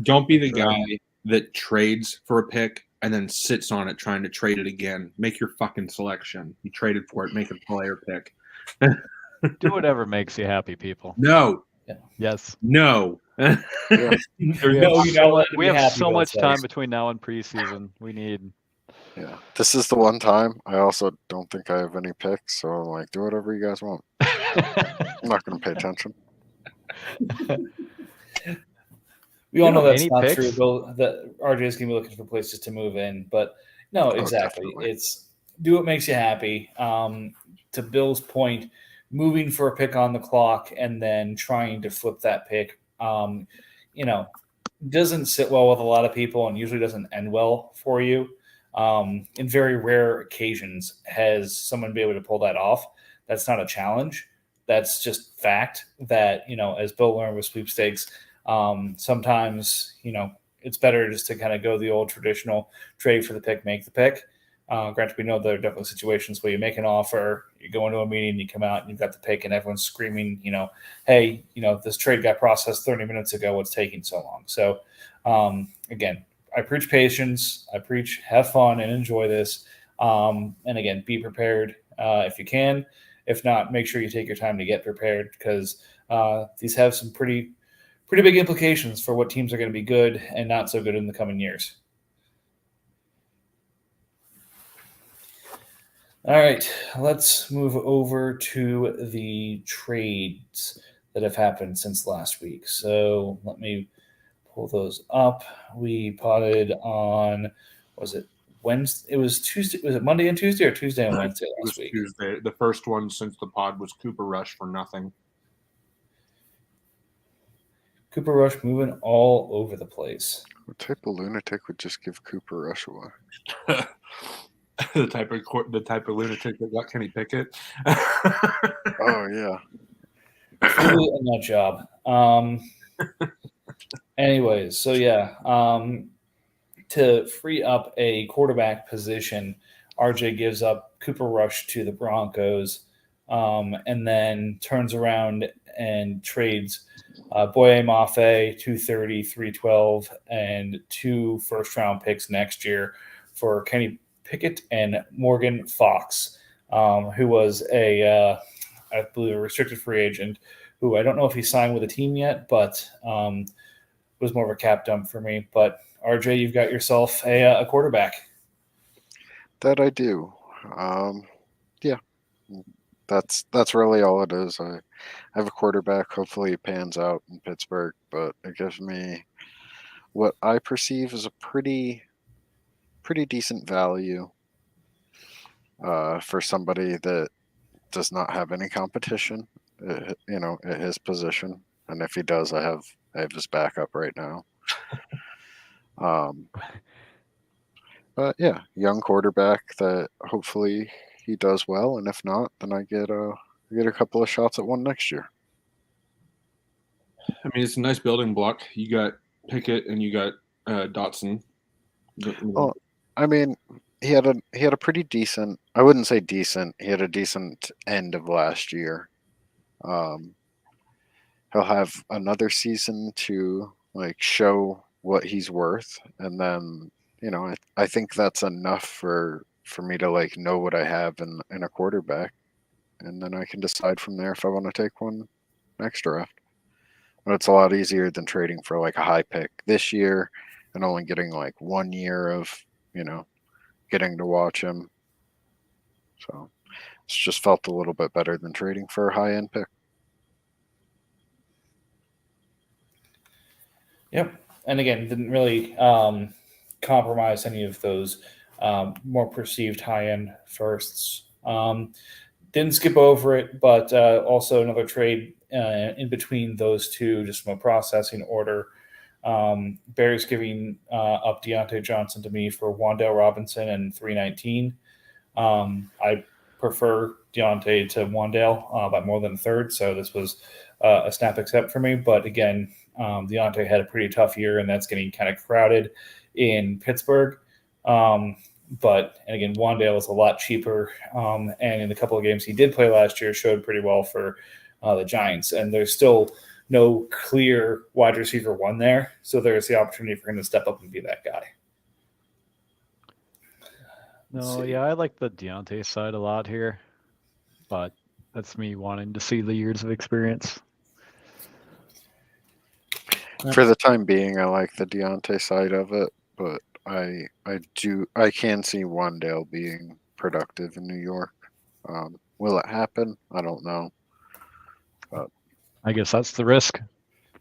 Don't be the guy that trades for a pick and then sits on it trying to trade it again. Make your fucking selection. You traded for it. Make a player pick. Do whatever makes you happy, people. No. Yes. No. We have so much time between now and preseason. We need Yeah, this is the one time. I also don't think I have any picks, so I'm like, do whatever you guys want. I'm not going to pay attention. We all You know know, that's any not true. picks? Bill, that RJ's gonna be looking for places to move in, but no, exactly. Definitely. It's do what makes you happy. To Bill's point, moving for a pick on the clock and then trying to flip that pick, you know, doesn't sit well with a lot of people and usually doesn't end well for you. In very rare occasions, has someone been able to pull that off. That's not a challenge. That's just fact that, as Bill learned with sweepstakes, sometimes, it's better just to kind of go the old traditional trade for the pick, make the pick. Granted, we know there are definitely situations where you make an offer, you go into a meeting, you come out, and you've got the pick, and everyone's screaming, hey, this trade got processed 30 minutes ago. What's taking so long? So, again, I preach patience. I preach have fun and enjoy this. And again, be prepared if you can. If not, make sure you take your time to get prepared because these have some pretty big implications for what teams are going to be good and not so good in the coming years. All right, let's move over to the trades that have happened since last week. So let me pull those up. We potted on, was it Wednesday? It was Tuesday. Was it Monday and Tuesday or Tuesday and Wednesday It was last week? Tuesday. The first one since the pod was Cooper Rush for nothing. Cooper Rush moving all over the place. What type of lunatic would just give Cooper Rush away? the type of lunatic that got Kenny Pickett. Oh yeah. Fully a nut job. Anyways, so yeah, to free up a quarterback position, RJ gives up Cooper Rush to the Broncos, and then turns around and trades Boye Mafe, 230, 312, and 2 first-round picks next year for Kenny Pickett and Morgan Fox, who was I believe, a restricted free agent, who I don't know if he signed with a team yet, but was more of a cap dump for me. But RJ, you've got yourself a quarterback. That I do. Yeah, that's really all it is. I have a quarterback. Hopefully, it pans out in Pittsburgh, but it gives me what I perceive as a pretty decent value for somebody that does not have any competition, at his position. And if he does, I have his backup right now. But yeah, young quarterback that hopefully he does well, and if not, then I get a couple of shots at one next year. I mean, it's a nice building block. You got Pickett and you got Dotson. Oh, I mean, he had a pretty decent. I wouldn't say decent. He had a decent end of last year. He'll have another season to show what he's worth, and then I think that's enough for me to know what I have in a quarterback, and then I can decide from there if I want to take one next draft. But it's a lot easier than trading for a high pick this year and only getting 1 year of getting to watch him. So it's just felt a little bit better than trading for a high end pick. Yep. And again, didn't really compromise any of those more perceived high-end firsts. Didn't skip over it, but also another trade in between those two, just from a processing order. Bears giving up Deontay Johnson to me for Wan'Dale Robinson and 319. I prefer Deontay to Wan'Dale by more than a third, so this was a snap accept for me. But again, Deontay had a pretty tough year, and that's getting kind of crowded in Pittsburgh. But again, Wan'Dale is a lot cheaper, and in the couple of games he did play last year, showed pretty well for the Giants. And there's still no clear wide receiver one there, so there's the opportunity for him to step up and be that guy. No, yeah, I like the Deontay side a lot here, but that's me wanting to see the years of experience. For the time being, I like the Deontay side of it, but I can see Wandale being productive in New York. Will it happen? I don't know. I guess that's the risk.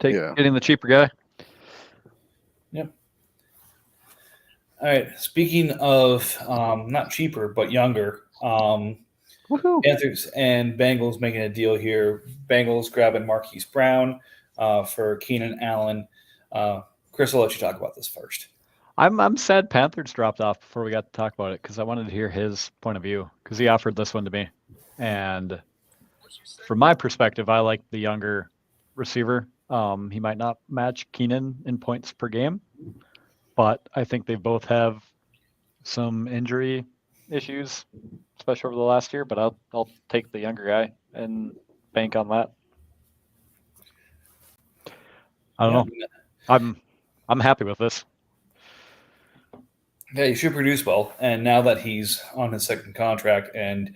Yeah. Getting the cheaper guy. Yep. All right. Speaking of not cheaper but younger, Woohoo! Panthers and Bengals making a deal here. Bengals grabbing Marquise Brown for Keenan Allen. Chris, I'll let you talk about this first. I'm sad Panthers dropped off before we got to talk about it because I wanted to hear his point of view because he offered this one to me. And from my perspective, I like the younger receiver. He might not match Keenan in points per game, but I think they both have some injury issues, especially over the last year. But I'll take the younger guy and bank on that. I don't know. I'm happy with this. Yeah, he should produce well. And now that he's on his second contract and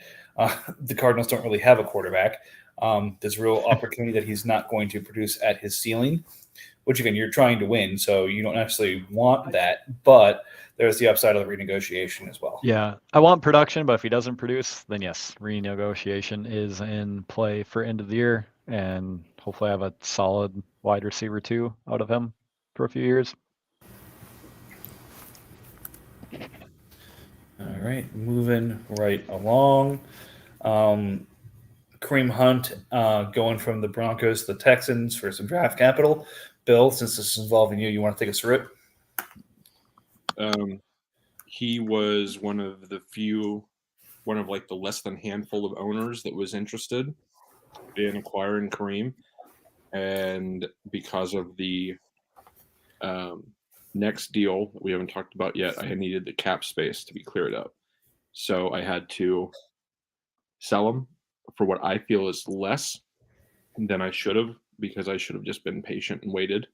the Cardinals don't really have a quarterback, there's real opportunity that he's not going to produce at his ceiling, which, again, you're trying to win, so you don't necessarily want that. But there's the upside of the renegotiation as well. Yeah, I want production, but if he doesn't produce, then yes, renegotiation is in play for end of the year. And hopefully I have a solid wide receiver too out of him for a few years. All right, moving right along. Kareem Hunt going from the Broncos to the Texans for some draft capital. Bill, since this is involving you, you want to take us through it? He was one of the less than handful of owners that was interested in acquiring Kareem. And because of the next deal that we haven't talked about yet, I needed the cap space to be cleared up. So I had to sell him for what I feel is less than I should have, because I should have just been patient and waited.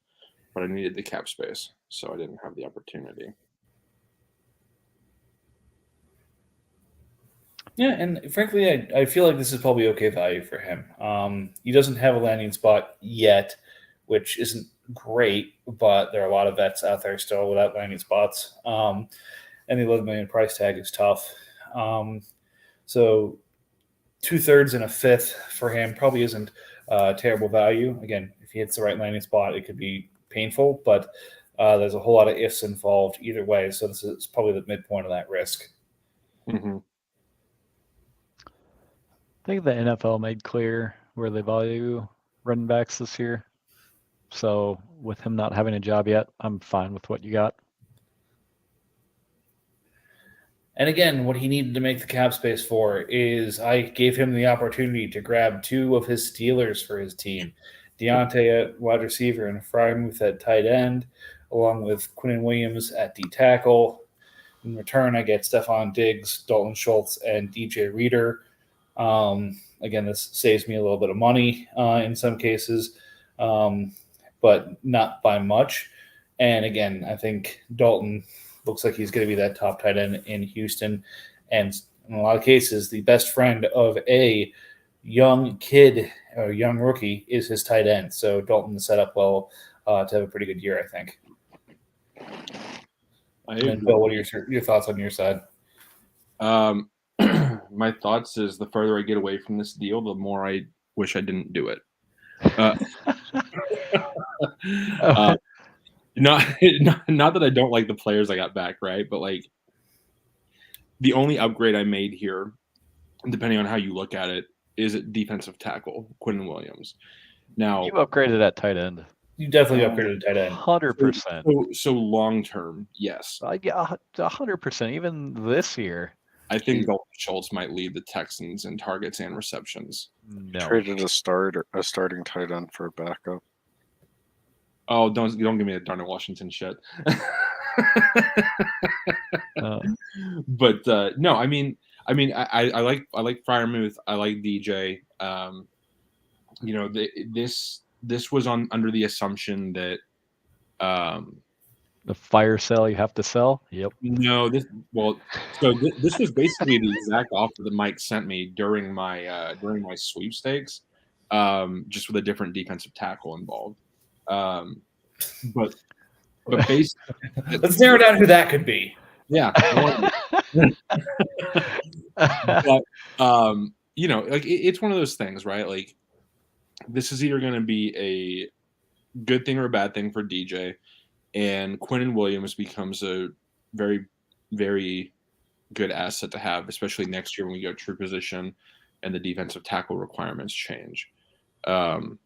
But I needed the cap space, so I didn't have the opportunity. Yeah, and frankly, I feel like this is probably okay value for him. He doesn't have a landing spot yet, which isn't great, but there are a lot of vets out there still without landing spots. And the $11 million price tag is tough. So 2/3 and a fifth for him probably isn't terrible value. Again, if he hits the right landing spot, it could be painful, but there's a whole lot of ifs involved either way. So this is probably the midpoint of that risk. Mm-hmm. I think the NFL made clear where they value running backs this year. So with him not having a job yet, I'm fine with what you got. And again, what he needed to make the cap space for is I gave him the opportunity to grab two of his Steelers for his team. Deontay at wide receiver and Frymuth at tight end, along with Quinnen Williams at D tackle. In return, I get Stephon Diggs, Dalton Schultz, and DJ Reader. Again, this saves me a little bit of money in some cases, but not by much. And again, I think Dalton looks like he's going to be that top tight end in Houston. And in a lot of cases, the best friend of a young kid or young rookie is his tight end. So Dalton is set up well to have a pretty good year, I think. And Bill, what are your thoughts on your side? My thoughts is the further I get away from this deal, the more I wish I didn't do it. Not that I don't like the players I got back, right? But like the only upgrade I made here, depending on how you look at it, is at defensive tackle, Quinnen Williams. Now you upgraded at tight end. You definitely upgraded tight end. 100%. So long term, yes. Yeah, 100%. Even this year. I think Dalton Schultz might lead the Texans in targets and receptions. No. Traded a starting tight end for a backup. Oh, don't give me a Darnell Washington shit. But no, I mean, I like Fryermuth. I like DJ. This was under the assumption that the fire sale you have to sell. Yep. No, this was basically the exact offer that Mike sent me during my sweepstakes, just with a different defensive tackle involved. But Let's narrow down who that could be. Yeah. But like it's one of those things, right? Like this is either going to be a good thing or a bad thing for DJ, and Quinnen Williams becomes a very, very good asset to have, especially next year when we go true position and the defensive tackle requirements change. Do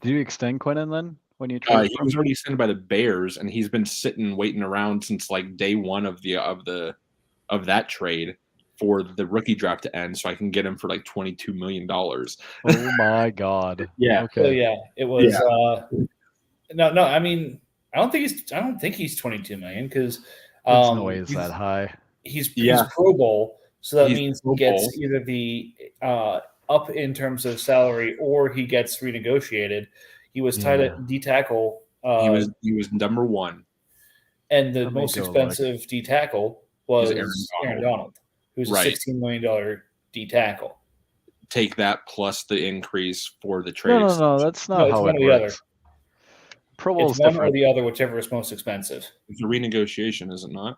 you extend Quinnen then when you trade? He was already extended by the Bears, and he's been sitting waiting around since like day one of that trade for the rookie draft to end, so I can get him for like $22 million. Oh my God! Yeah. Okay. So yeah, it was. No. I mean, I don't think he's 22 million because There's no way it's that high. He's Pro Bowl, so that means he gets Bowl. either the up in terms of salary or he gets renegotiated. He was tied at D tackle. He was number one, and the most expensive D tackle was Aaron Donald, who's a $16 million D tackle. Take that plus the increase for the trade. No, that's not how it works. Pro Bowl is one or the other, whichever is most expensive. It's a renegotiation, is it not?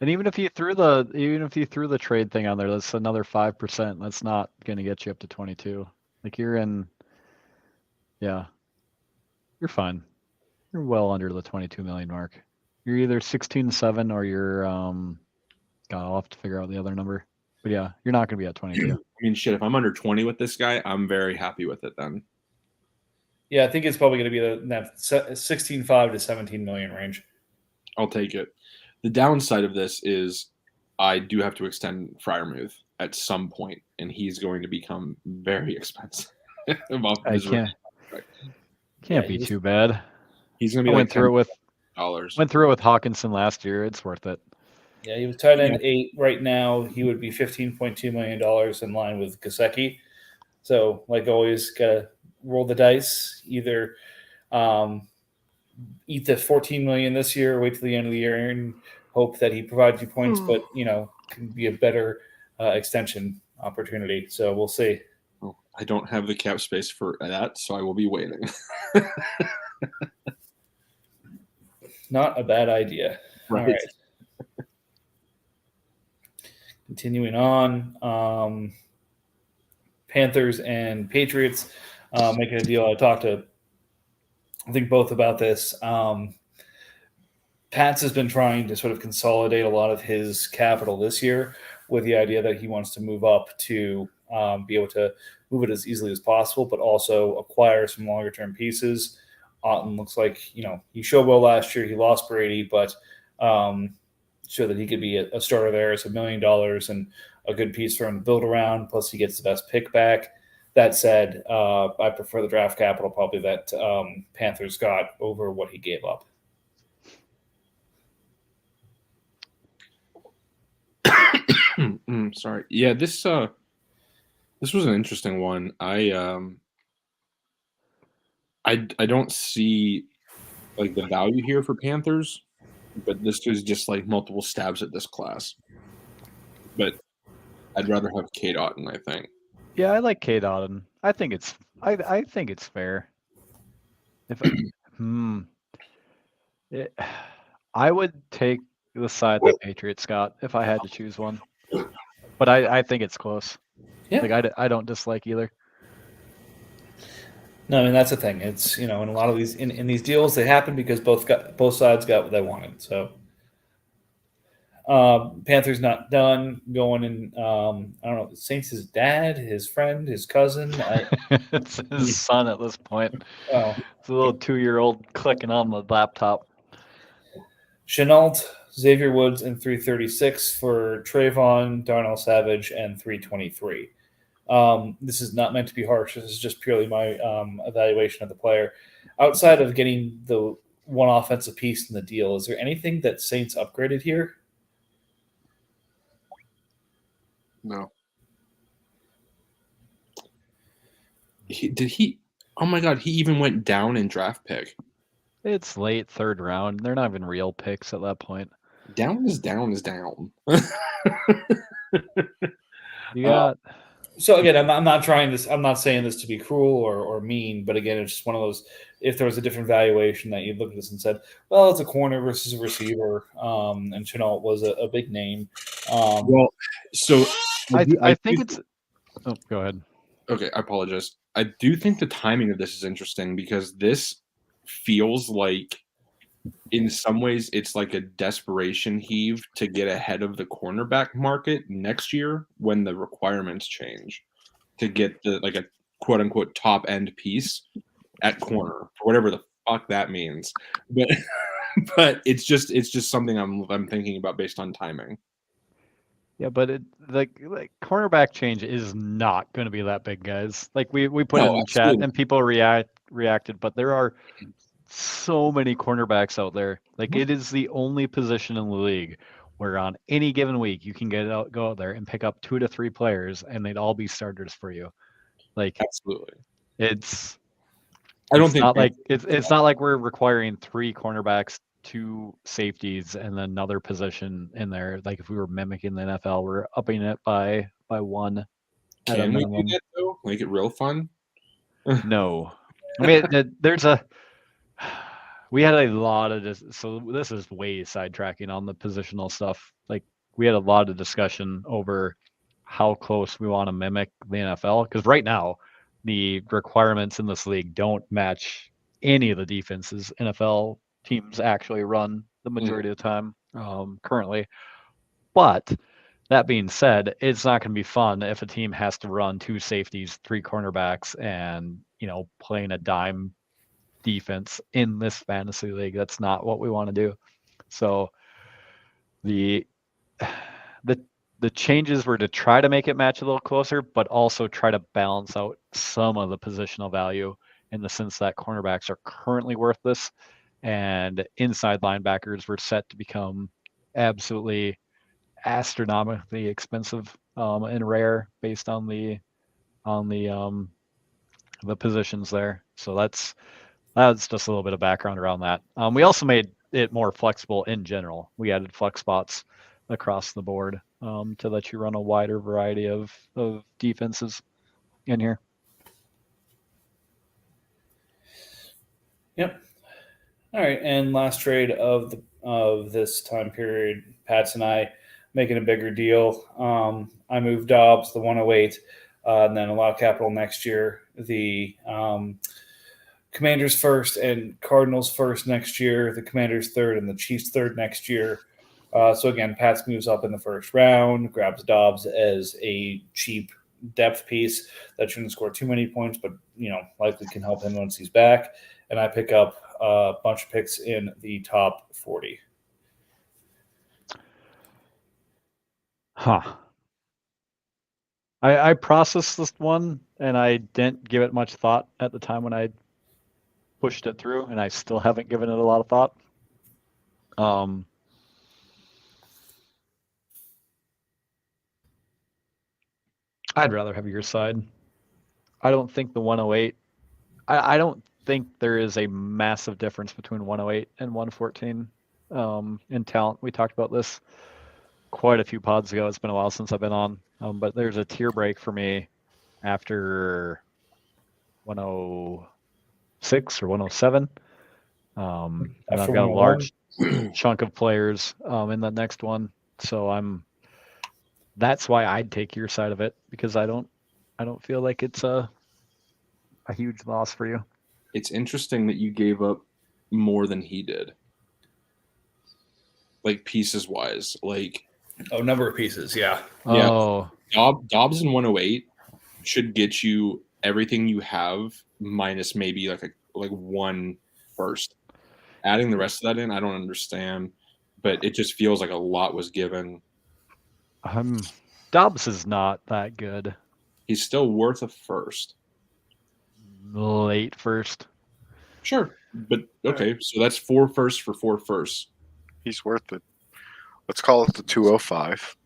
And even if you threw the trade thing on there, that's another 5%. That's not going to get you up to 22. Like you're fine. You're well under the 22 million mark. You're either 16.7 or you're God, I'll have to figure out the other number. But yeah, you're not going to be at 22. I mean, shit, if I'm under 20 with this guy, I'm very happy with it then. Yeah, I think it's probably going to be that 16.5 to 17 million range. I'll take it. The downside of this is I do have to extend Freiermuth at some point, and he's going to become very expensive. Can't be too bad. He's going to be went through it with Hawkinson last year. It's worth it. Yeah, he was tight end 8 right now. He would be $15.2 million in line with Gesicki. So, like always, gotta roll the dice. Either eat the $14 million this year, or wait till the end of the year, and hope that he provides you points, but can be a better extension opportunity. So we'll see. Well, I don't have the cap space for that, so I will be waiting. Not a bad idea. Right. All right. Continuing on, Panthers and Patriots making a deal. I talked to, I think, both about this. Pats has been trying to sort of consolidate a lot of his capital this year with the idea that he wants to move up to be able to move it as easily as possible, but also acquire some longer-term pieces. Otten looks like, he showed well last year. He lost Brady, but showed that he could be a starter there. It's $1 million and a good piece for him to build around. Plus, he gets the best pick back. That said, I prefer the draft capital probably that Panthers got over what he gave up. Sorry. Yeah, this was an interesting one. I don't see like the value here for Panthers, but this is just like multiple stabs at this class. But I'd rather have Cade Otton, I think. Yeah, I like Cade Otton. I think it's fair. I would take the side that Patriots got if I had to choose one. But I think it's close. Yeah. Like I don't dislike either. No, I mean that's the thing. It's in a lot of these in these deals they happen because both sides got what they wanted. So Panthers not done going in. I don't know. Saints, his dad, his friend, his cousin. It's his son at this point. Oh, it's a little 2-year-old clicking on the laptop. Chenault, Xavier Woods, and 336 for Trayvon, Darnell Savage, and 323. This is not meant to be harsh. This is just purely my evaluation of the player. Outside of getting the one offensive piece in the deal, is there anything that Saints upgraded here? No. Oh my God, he even went down in draft pick. It's late 3rd round. They're not even real picks at that point. Down is down is down. You got So again, I'm not trying this. I'm not saying this to be cruel or mean, but again, it's just one of those. If there was a different valuation that you looked at this and said, "Well, it's a corner versus a receiver," and Chenault was a big name. Well, so I think it's. Oh, go ahead. Okay, I apologize. I do think the timing of this is interesting because this feels like, in some ways, it's like a desperation heave to get ahead of the cornerback market next year when the requirements change to get the like a quote unquote top end piece at corner, whatever the fuck that means. But but it's just something I'm thinking about based on timing. Yeah, but like cornerback change is not going to be that big, guys. Like we put it in the chat absolutely. and people reacted, but there are so many cornerbacks out there. Like it is the only position in the league where on any given week you can go out there and pick up 2 to 3 players and they'd all be starters for you. Like Absolutely. it's I don't think not like it's not like we're requiring 3 cornerbacks, 2 safeties, and then another position in there. Like if we were mimicking the NFL, we're upping it by 1 at a can we do minimum. that though? Make it real fun? No, I mean there's a. We had a lot of this, so this is way sidetracking on the positional stuff. Like we had a lot of discussion over how close we want to mimic the NFL because right now the requirements in this league don't match any of the defenses NFL teams actually run the majority of the time currently. But that being said, it's not going to be fun if a team has to run 2 safeties, 3 cornerbacks, and playing a dime defense in this fantasy league. That's not what we want to do. So the changes were to try to make it match a little closer, but also try to balance out some of the positional value in the sense that cornerbacks are currently worthless and inside linebackers were set to become absolutely astronomically expensive and rare based on the positions there. So that's just a little bit of background around that. We also made it more flexible in general. We added flex spots across the board to let you run a wider variety of defenses in here. Yep. All right, and last trade of this time period, Pats and I making a bigger deal. I moved Dobbs, the 108, and then a lot of capital next year. The Commanders first and Cardinals first next year. The Commanders third and the Chiefs third next year. So again, Pats moves up in the first round, grabs Dobbs as a cheap depth piece that shouldn't score too many points, but likely can help him once he's back. And I pick up a bunch of picks in the top 40. Huh. I processed this one and I didn't give it much thought at the time when I pushed it through, and I still haven't given it a lot of thought. I'd rather have your side. I don't think the 108. I don't think there is a massive difference between 108 and 114 in talent. We talked about this quite a few pods ago. It's been a while since I've been on, but there's a tier break for me after 106 or 107. And I've got a large chunk of players in the next one, so that's why I'd take your side of it, because I don't feel like it's a huge loss for you. It's interesting that you gave up more than he did, like pieces wise. Like number of pieces, yeah. Oh, Dobbs in 108 should get you everything you have minus maybe like one first. Adding the rest of that in, I don't understand, but it just feels like a lot was given. Dobbs is not that good. He's still worth a first. Late first. Sure, but okay, so that's 4 firsts for 4 firsts. He's worth it. Let's call it the 205.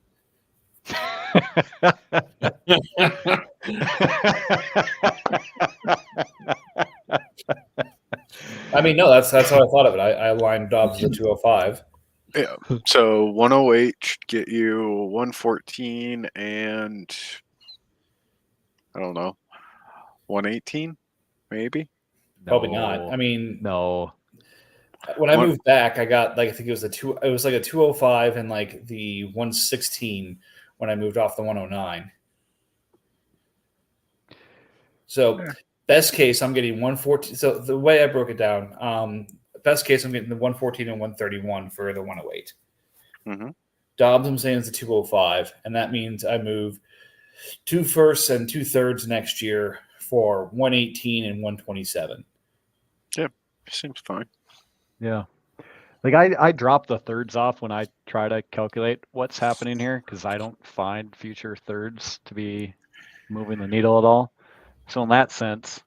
I mean, no, that's how I thought of it. I aligned Dobbs to 205. Yeah. So 108 should get you 114 and I don't know, 118 maybe. Probably not. I mean, no. when I moved back, I got like I think it was it was like a 205 and like the 116 when I moved off the 109. So best case, I'm getting 114. So the way I broke it down, best case, I'm getting the 114 and 131 for the 108. Mm-hmm. Dobbs, I'm saying, is the 205, and that means I move 2 firsts and 2/3 next year for 118 and 127. Seems fine. Yeah. Like I drop the thirds off when I try to calculate what's happening here because I don't find future thirds to be moving the needle at all. So in that sense,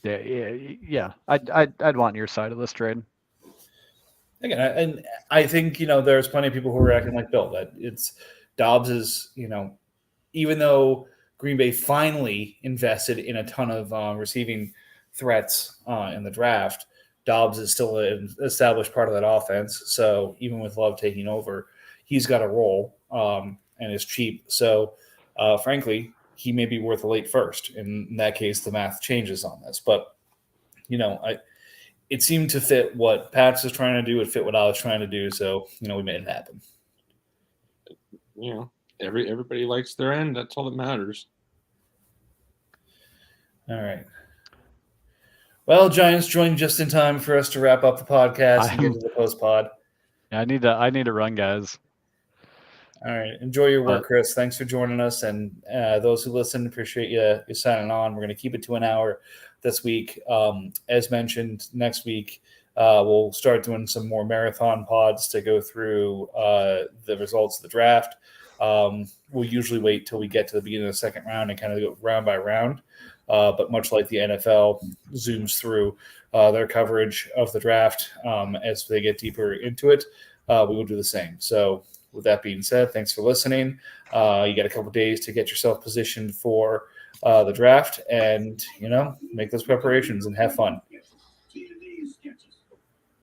yeah, I'd want your side of this trade. Again, and I think there's plenty of people who are acting like Bill that it's Dobbs is even though Green Bay finally invested in a ton of receiving threats in the draft, Dobbs is still an established part of that offense. So even with Love taking over, he's got a role and is cheap. So frankly, he may be worth a late first. In that case, the math changes on this. But it seemed to fit what Pats was trying to do. It fit what I was trying to do. So we made it happen. Everybody likes their end. That's all that matters. All right. Well, Giants joined just in time for us to wrap up the podcast and get to the post pod. Yeah, I need to run, guys. All right. Enjoy your work, Chris. Thanks for joining us. And those who listen, appreciate you signing on. We're going to keep it to an hour this week. As mentioned, next week we'll start doing some more marathon pods to go through the results of the draft. We'll usually wait till we get to the beginning of the second round and kind of go round by round. But much like the NFL zooms through their coverage of the draft as they get deeper into it, we will do the same. So with that being said, thanks for listening. You got a couple days to get yourself positioned for the draft and, make those preparations and have fun.